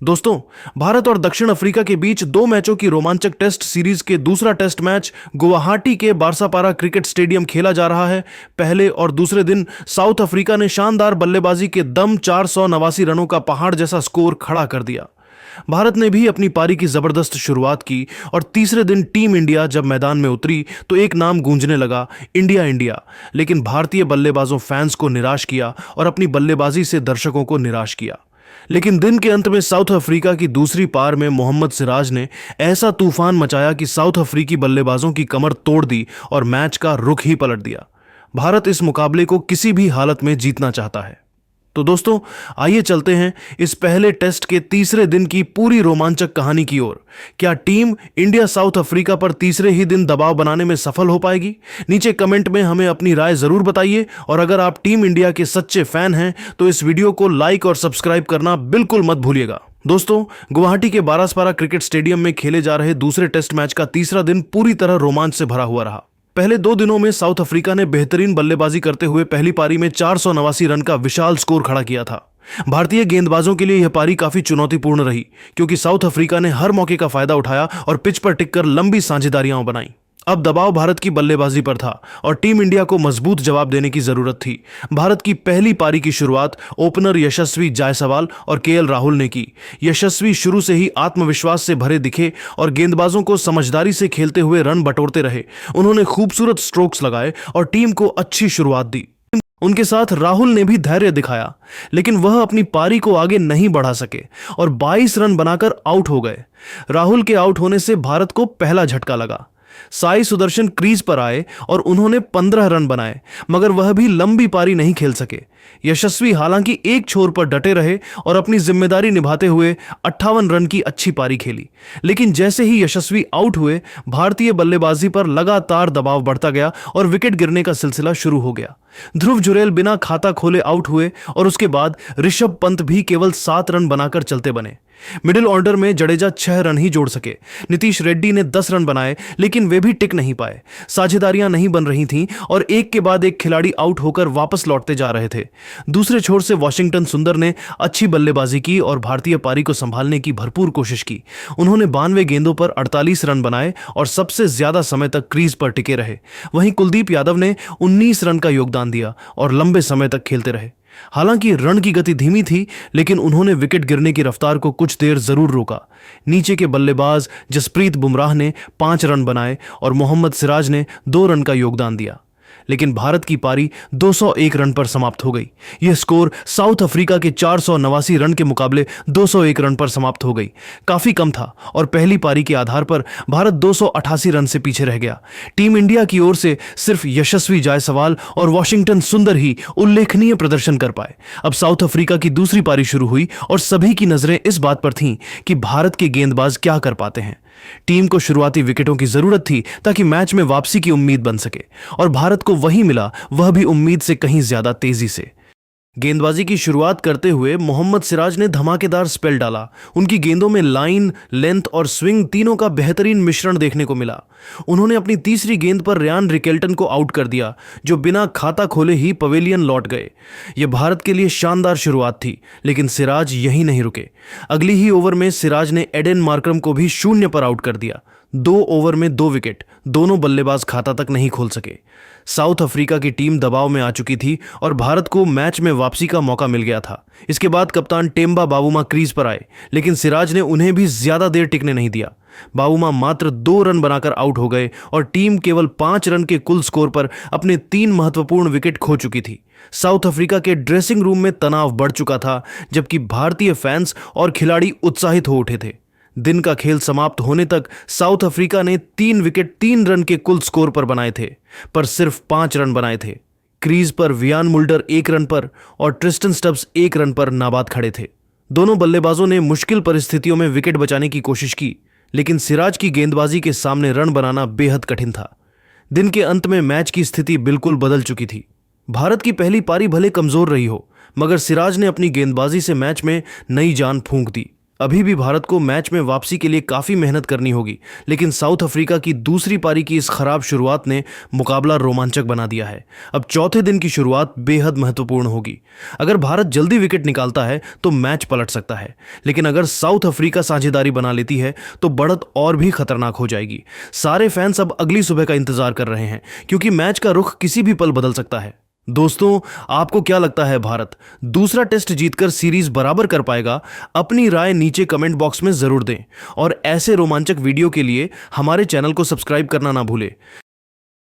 दोस्तों, भारत और दक्षिण अफ्रीका के बीच 2 मैचों की रोमांचक टेस्ट सीरीज के दूसरा टेस्ट मैच गुवाहाटी के बारसापारा क्रिकेट स्टेडियम खेला जा रहा है। पहले और दूसरे दिन साउथ अफ्रीका ने शानदार बल्लेबाजी के दम 489 रनों का पहाड़ जैसा स्कोर खड़ा कर दिया। भारत ने भी अपनी पारी की जबरदस्त शुरुआत की और तीसरे दिन टीम इंडिया जब मैदान में उतरी तो एक नाम गूंजने लगा, इंडिया इंडिया। लेकिन भारतीय बल्लेबाजों फैंस को निराश किया और अपनी बल्लेबाजी से दर्शकों को निराश किया। लेकिन दिन के अंत में साउथ अफ्रीका की दूसरी पार में मोहम्मद सिराज ने ऐसा तूफान मचाया कि साउथ अफ्रीकी बल्लेबाजों की कमर तोड़ दी और मैच का रुख ही पलट दिया। भारत इस मुकाबले को किसी भी हालत में जीतना चाहता है। तो दोस्तों, आइए चलते हैं इस पहले टेस्ट के तीसरे दिन की पूरी रोमांचक कहानी की ओर। क्या टीम इंडिया साउथ अफ्रीका पर तीसरे ही दिन दबाव बनाने में सफल हो पाएगी? नीचे कमेंट में हमें अपनी राय जरूर बताइए और अगर आप टीम इंडिया के सच्चे फैन हैं तो इस वीडियो को लाइक और सब्सक्राइब करना बिल्कुल मत भूलिएगा। दोस्तों, गुवाहाटी के बारसपारा क्रिकेट स्टेडियम में खेले जा रहे दूसरे टेस्ट मैच का तीसरा दिन पूरी तरह रोमांच से भरा हुआ रहा। पहले 2 दिनों में साउथ अफ्रीका ने बेहतरीन बल्लेबाजी करते हुए पहली पारी में 489 रन का विशाल स्कोर खड़ा किया था। भारतीय गेंदबाजों के लिए यह पारी काफी चुनौतीपूर्ण रही क्योंकि साउथ अफ्रीका ने हर मौके का फायदा उठाया और पिच पर टिककर लंबी साझेदारियां बनाई। अब दबाव भारत की बल्लेबाजी पर था और टीम इंडिया को मजबूत जवाब देने की जरूरत थी। भारत की पहली पारी की शुरुआत ओपनर यशस्वी जायसवाल और केएल राहुल ने की। यशस्वी शुरू से ही आत्मविश्वास से भरे दिखे और गेंदबाजों को समझदारी से खेलते हुए रन बटोरते रहे। उन्होंने खूबसूरत स्ट्रोक्स लगाए और टीम को अच्छी शुरुआत दी। उनके साथ राहुल ने भी धैर्य दिखाया, लेकिन वह अपनी पारी को आगे नहीं बढ़ा सके और 22 रन बनाकर आउट हो गए। राहुल के आउट होने से भारत को पहला झटका लगा। साई सुदर्शन क्रीज पर आए और उन्होंने 15 रन बनाए, मगर वह भी लंबी पारी नहीं खेल सके। यशस्वी हालांकि एक छोर पर डटे रहे और अपनी जिम्मेदारी निभाते हुए 58 रन की अच्छी पारी खेली। लेकिन जैसे ही यशस्वी आउट हुए, भारतीय बल्लेबाजी पर लगातार दबाव बढ़ता गया और विकेट गिरने का सिलसिला शुरू हो गया। ध्रुव जुरैल बिना खाता खोले आउट हुए और उसके बाद ऋषभ पंत भी केवल 7 रन बनाकर चलते बने। मिडिल ऑर्डर में जडेजा 6 रन ही जोड़ सके। नीतीश रेड्डी ने 10 रन बनाए, लेकिन वे भी टिक नहीं पाए। साझेदारियां नहीं बन रही थीं और एक के बाद एक खिलाड़ी आउट होकर वापस लौटते जा रहे थे। दूसरे छोर से वाशिंगटन सुंदर ने अच्छी बल्लेबाजी की और भारतीय पारी को संभालने की भरपूर कोशिश की। उन्होंने 92 गेंदों पर 48 रन बनाए और सबसे ज्यादा समय तक क्रीज पर टिके रहे। वहीं कुलदीप यादव ने 19 रन का योगदान दिया और लंबे समय तक खेलते रहे। हालांकि रन की गति धीमी थी, लेकिन उन्होंने विकेट गिरने की रफ्तार को कुछ देर जरूर रोका। नीचे के बल्लेबाज जसप्रीत बुमराह ने 5 रन बनाए और मोहम्मद सिराज ने 2 रन का योगदान दिया। लेकिन भारत की पारी 201 रन पर समाप्त हो गई। यह स्कोर साउथ अफ्रीका के 489 रन के मुकाबले 201 रन पर समाप्त हो गई। काफी कम था और पहली पारी के आधार पर भारत 288 रन से पीछे रह गया। टीम इंडिया की ओर से सिर्फ यशस्वी जायसवाल और वाशिंगटन सुंदर ही उल्लेखनीय प्रदर्शन कर पाए। अब साउथ अफ्रीका की दूसरी पारी शुरू हुई और सभी की नजरें इस बात पर थीं कि भारत के गेंदबाज क्या कर पाते हैं। टीम को शुरुआती विकेटों की जरूरत थी ताकि मैच में वापसी की उम्मीद बन सके और भारत को वही मिला, वह भी उम्मीद से कहीं ज्यादा तेजी से। गेंदबाजी की शुरुआत करते हुए मोहम्मद सिराज ने धमाकेदार स्पेल डाला। उनकी गेंदों में लाइन, लेंथ और स्विंग तीनों का बेहतरीन मिश्रण देखने को मिला। उन्होंने अपनी तीसरी गेंद पर रियान रिकेल्टन को आउट कर दिया, जो बिना खाता खोले ही पवेलियन लौट गए। यह भारत के लिए शानदार शुरुआत थी, लेकिन सिराज यहीं नहीं रुके। अगली ही ओवर में सिराज ने एडेन मार्करम को भी 0 पर आउट कर दिया। 2 ओवर में 2 विकेट, दोनों बल्लेबाज खाता तक नहीं खोल सके। साउथ अफ्रीका की टीम दबाव में आ चुकी थी और भारत को मैच में वापसी का मौका मिल गया था। इसके बाद कप्तान टेम्बा बावुमा क्रीज पर आए, लेकिन सिराज ने उन्हें भी ज्यादा देर टिकने नहीं दिया। बावुमा मात्र 2 रन बनाकर आउट हो गए और टीम केवल 5 रन के कुल स्कोर पर अपने 3 महत्वपूर्ण विकेट खो चुकी थी। साउथ अफ्रीका के ड्रेसिंग रूम में तनाव बढ़ चुका था, जबकि भारतीय फैंस और खिलाड़ी उत्साहित हो उठे थे। दिन का खेल समाप्त होने तक साउथ अफ्रीका ने 3 विकेट 3 रन के कुल स्कोर पर बनाए थे, पर सिर्फ 5 रन बनाए थे। क्रीज पर वियान मुल्डर 1 रन पर और ट्रिस्टन स्टब्स 1 रन पर नाबाद खड़े थे। दोनों बल्लेबाजों ने मुश्किल परिस्थितियों में विकेट बचाने की कोशिश की, लेकिन सिराज की गेंदबाजी के सामने रन बनाना बेहद कठिन था। दिन के अंत में मैच की स्थिति बिल्कुल बदल चुकी थी। भारत की पहली पारी भले कमजोर रही हो, मगर सिराज ने अपनी गेंदबाजी से मैच में नई जान फूंक दी। अभी भी भारत को मैच में वापसी के लिए काफी मेहनत करनी होगी, लेकिन साउथ अफ्रीका की दूसरी पारी की इस खराब शुरुआत ने मुकाबला रोमांचक बना दिया है। अब चौथे दिन की शुरुआत बेहद महत्वपूर्ण होगी। अगर भारत जल्दी विकेट निकालता है तो मैच पलट सकता है, लेकिन अगर साउथ अफ्रीका साझेदारी बना लेती है तो बढ़त और भी खतरनाक हो जाएगी। सारे फैंस अब अगली सुबह का इंतजार कर रहे हैं, क्योंकि मैच का रुख किसी भी पल बदल सकता है। दोस्तों, आपको क्या लगता है, भारत दूसरा टेस्ट जीतकर सीरीज बराबर कर पाएगा? अपनी राय नीचे कमेंट बॉक्स में जरूर दें और ऐसे रोमांचक वीडियो के लिए हमारे चैनल को सब्सक्राइब करना ना भूलें।